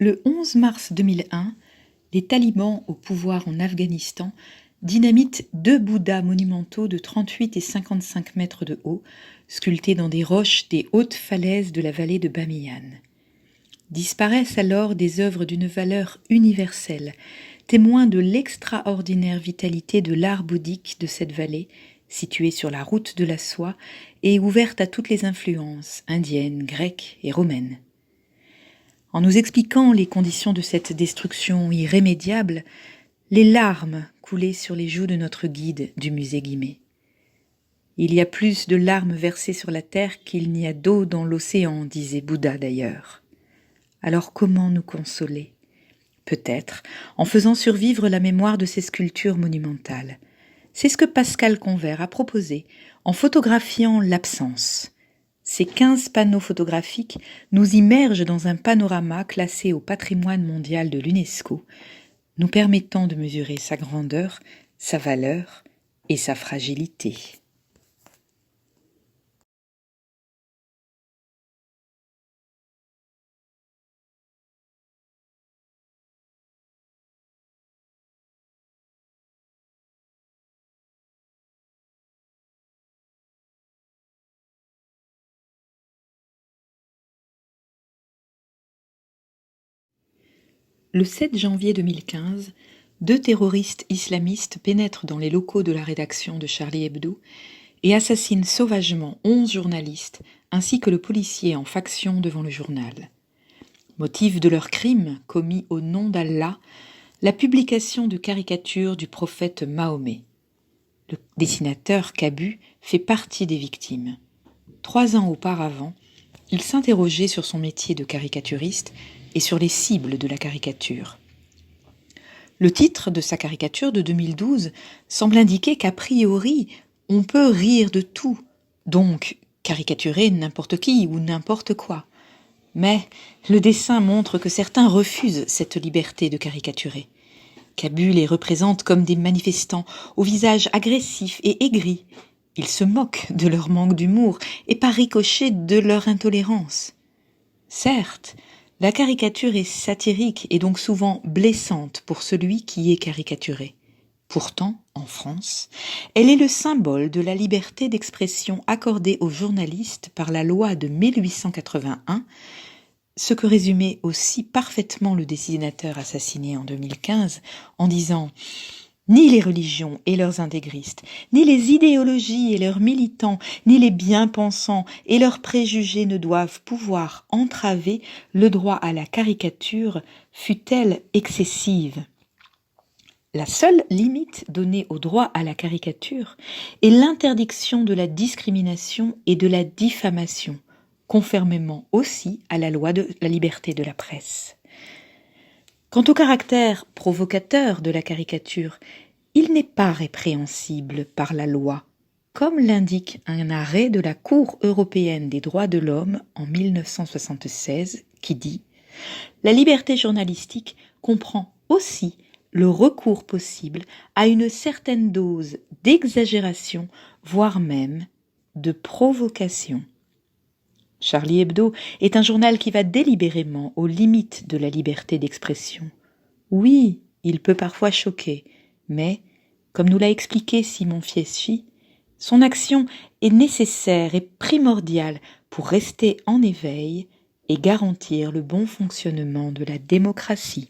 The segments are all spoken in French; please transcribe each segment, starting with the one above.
Le 11 mars 2001, les talibans au pouvoir en Afghanistan dynamitent 2 Bouddhas monumentaux de 38 et 55 mètres de haut, sculptés dans des roches des hautes falaises de la vallée de Bamiyan. Disparaissent alors des œuvres d'une valeur universelle, témoins de l'extraordinaire vitalité de l'art bouddhique de cette vallée, située sur la route de la soie et ouverte à toutes les influences indiennes, grecques et romaines. En nous expliquant les conditions de cette destruction irrémédiable, les larmes coulaient sur les joues de notre guide du musée Guimet. Il y a plus de larmes versées sur la terre qu'il n'y a d'eau dans l'océan, disait Bouddha d'ailleurs. Alors comment nous consoler ? Peut-être en faisant survivre la mémoire de ces sculptures monumentales. C'est ce que Pascal Convert a proposé en photographiant l'absence. Ces 15 panneaux photographiques nous immergent dans un panorama classé au patrimoine mondial de l'UNESCO, nous permettant de mesurer sa grandeur, sa valeur et sa fragilité. Le 7 janvier 2015, 2 terroristes islamistes pénètrent dans les locaux de la rédaction de Charlie Hebdo et assassinent sauvagement 11 journalistes ainsi que le policier en faction devant le journal. Motif de leur crime, commis au nom d'Allah, la publication de caricatures du prophète Mahomet. Le dessinateur Cabu fait partie des victimes. 3 ans auparavant, il s'interrogeait sur son métier de caricaturiste et sur les cibles de la caricature. Le titre de sa caricature de 2012 semble indiquer qu'a priori, on peut rire de tout, donc caricaturer n'importe qui ou n'importe quoi. Mais le dessin montre que certains refusent cette liberté de caricaturer. Cabu les représente comme des manifestants au visage agressif et aigri. Il se moque de leur manque d'humour et par ricochet de leur intolérance. Certes, la caricature est satirique et donc souvent blessante pour celui qui est caricaturé. Pourtant, en France, elle est le symbole de la liberté d'expression accordée aux journalistes par la loi de 1881, ce que résumait aussi parfaitement le dessinateur assassiné en 2015 en disant « Ni les religions et leurs intégristes, ni les idéologies et leurs militants, ni les bien-pensants et leurs préjugés ne doivent pouvoir entraver le droit à la caricature, fût-elle excessive. » La seule limite donnée au droit à la caricature est l'interdiction de la discrimination et de la diffamation, conformément aussi à la loi de la liberté de la presse. Quant au caractère provocateur de la caricature, il n'est pas répréhensible par la loi, comme l'indique un arrêt de la Cour européenne des droits de l'homme en 1976 qui dit « La liberté journalistique comprend aussi le recours possible à une certaine dose d'exagération, voire même de provocation. » Charlie Hebdo est un journal qui va délibérément aux limites de la liberté d'expression. Oui, il peut parfois choquer, mais, comme nous l'a expliqué Simon Fieschi, son action est nécessaire et primordiale pour rester en éveil et garantir le bon fonctionnement de la démocratie.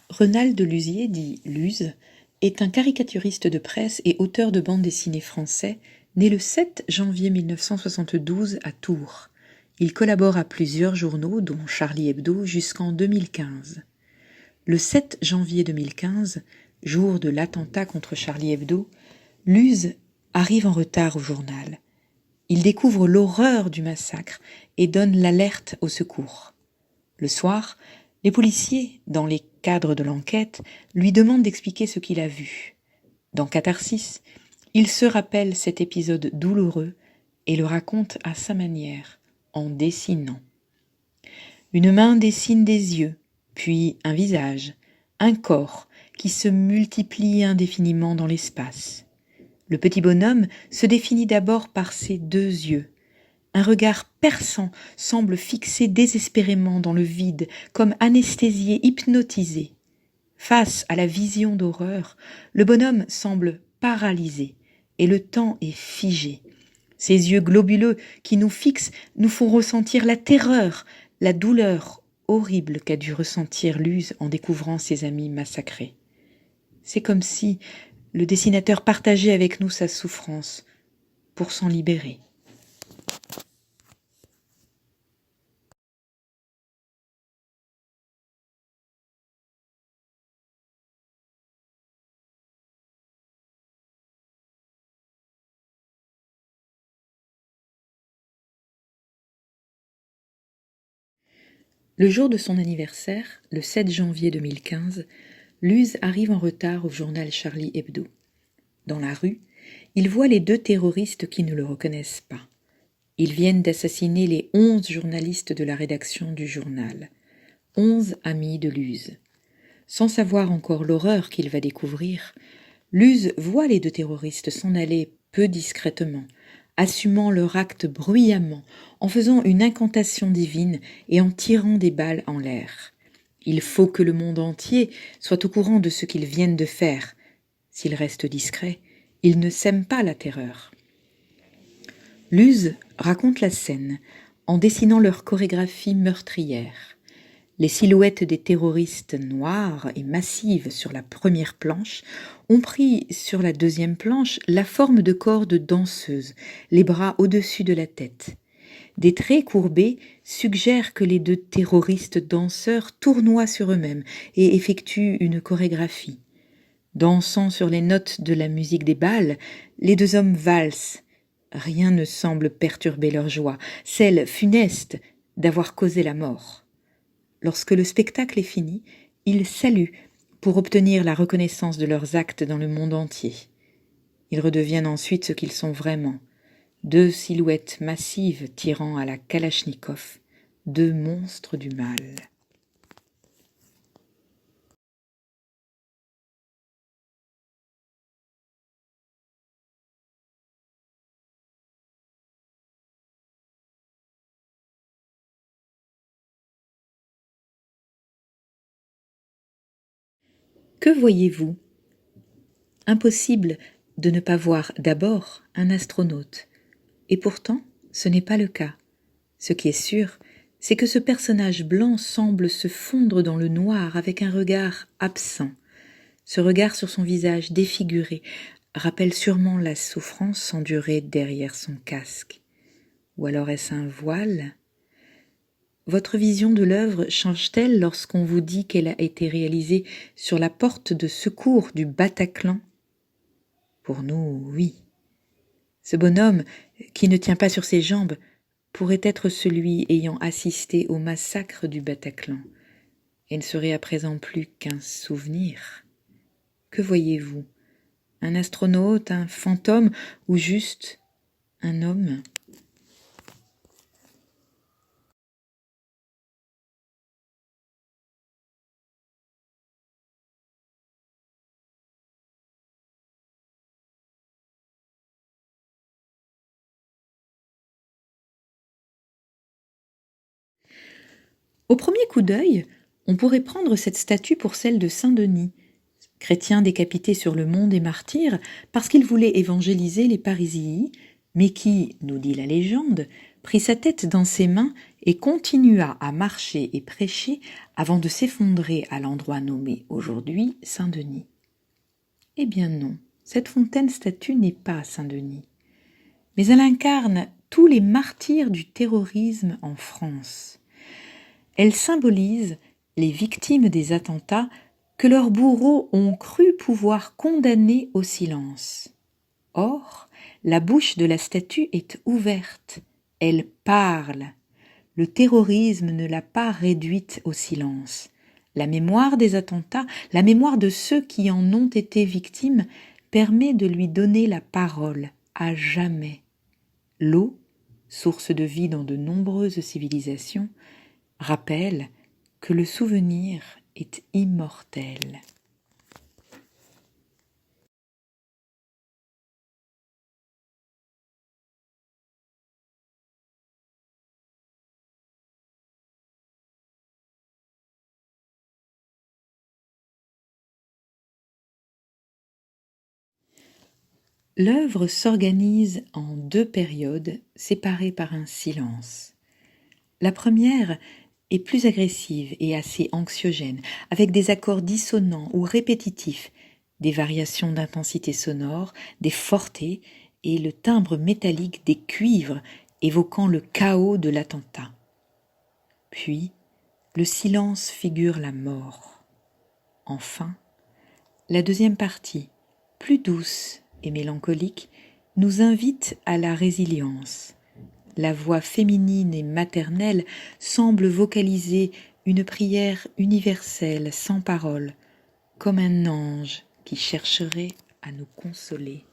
Renald Luzier, dit Luz, est un caricaturiste de presse et auteur de bande dessinée français, né le 7 janvier 1972 à Tours. Il collabore à plusieurs journaux, dont Charlie Hebdo, jusqu'en 2015. Le 7 janvier 2015, jour de l'attentat contre Charlie Hebdo, Luz arrive en retard au journal. Il découvre l'horreur du massacre et donne l'alerte au secours. Le soir, les policiers, dans les cadres de l'enquête, lui demandent d'expliquer ce qu'il a vu. Dans Catharsis, il se rappelle cet épisode douloureux et le raconte à sa manière, en dessinant. Une main dessine des yeux, puis un visage, un corps qui se multiplie indéfiniment dans l'espace. Le petit bonhomme se définit d'abord par ses 2 yeux. Un regard perçant semble fixé désespérément dans le vide, comme anesthésié, hypnotisé. Face à la vision d'horreur, le bonhomme semble paralysé, et le temps est figé. Ces yeux globuleux qui nous fixent nous font ressentir la terreur, la douleur horrible qu'a dû ressentir Luz en découvrant ses amis massacrés. C'est comme si le dessinateur partageait avec nous sa souffrance pour s'en libérer. Le jour de son anniversaire, le 7 janvier 2015, Luz arrive en retard au journal Charlie Hebdo. Dans la rue, il voit les 2 terroristes qui ne le reconnaissent pas. Ils viennent d'assassiner les 11 journalistes de la rédaction du journal, 11 amis de Luz. Sans savoir encore l'horreur qu'il va découvrir, Luz voit les 2 terroristes s'en aller peu discrètement, assumant leur acte bruyamment, en faisant une incantation divine et en tirant des balles en l'air. Il faut que le monde entier soit au courant de ce qu'ils viennent de faire. S'ils restent discrets, ils ne sèment pas la terreur. Luz raconte la scène en dessinant leur chorégraphie meurtrière. Les silhouettes des terroristes noires et massives sur la première planche ont pris sur la deuxième planche la forme de corps de danseuses, les bras au-dessus de la tête. Des traits courbés suggèrent que les 2 terroristes danseurs tournoient sur eux-mêmes et effectuent une chorégraphie. Dansant sur les notes de la musique des bals, les 2 hommes valsent. Rien ne semble perturber leur joie, celle funeste d'avoir causé la mort. Lorsque le spectacle est fini, ils saluent pour obtenir la reconnaissance de leurs actes dans le monde entier. Ils redeviennent ensuite ce qu'ils sont vraiment, 2 silhouettes massives tirant à la Kalachnikov, 2 monstres du mal. Que voyez-vous ? Impossible de ne pas voir d'abord un astronaute. Et pourtant, ce n'est pas le cas. Ce qui est sûr, c'est que ce personnage blanc semble se fondre dans le noir avec un regard absent. Ce regard sur son visage défiguré rappelle sûrement la souffrance endurée derrière son casque. Ou alors est-ce un voile ? Votre vision de l'œuvre change-t-elle lorsqu'on vous dit qu'elle a été réalisée sur la porte de secours du Bataclan ? Pour nous, oui. Ce bonhomme, qui ne tient pas sur ses jambes, pourrait être celui ayant assisté au massacre du Bataclan, et ne serait à présent plus qu'un souvenir. Que voyez-vous ? Un astronaute, un fantôme ou juste un homme ? Au premier coup d'œil, on pourrait prendre cette statue pour celle de Saint-Denis, chrétien décapité sur le mont des Martyrs parce qu'il voulait évangéliser les Parisii, mais qui, nous dit la légende, prit sa tête dans ses mains et continua à marcher et prêcher avant de s'effondrer à l'endroit nommé aujourd'hui Saint-Denis. Eh bien non, cette fontaine-statue n'est pas Saint-Denis, mais elle incarne tous les martyrs du terrorisme en France. Elle symbolise les victimes des attentats que leurs bourreaux ont cru pouvoir condamner au silence. Or, la bouche de la statue est ouverte, elle parle. Le terrorisme ne l'a pas réduite au silence. La mémoire des attentats, la mémoire de ceux qui en ont été victimes, permet de lui donner la parole à jamais. L'eau, source de vie dans de nombreuses civilisations, rappelle que le souvenir est immortel. L'œuvre s'organise en 2 périodes séparées par un silence. La première est plus agressive et assez anxiogène, avec des accords dissonants ou répétitifs, des variations d'intensité sonore, des fortés et le timbre métallique des cuivres évoquant le chaos de l'attentat. Puis, le silence figure la mort. Enfin, la deuxième partie, plus douce et mélancolique, nous invite à la résilience. La voix féminine et maternelle semble vocaliser une prière universelle sans parole, comme un ange qui chercherait à nous consoler.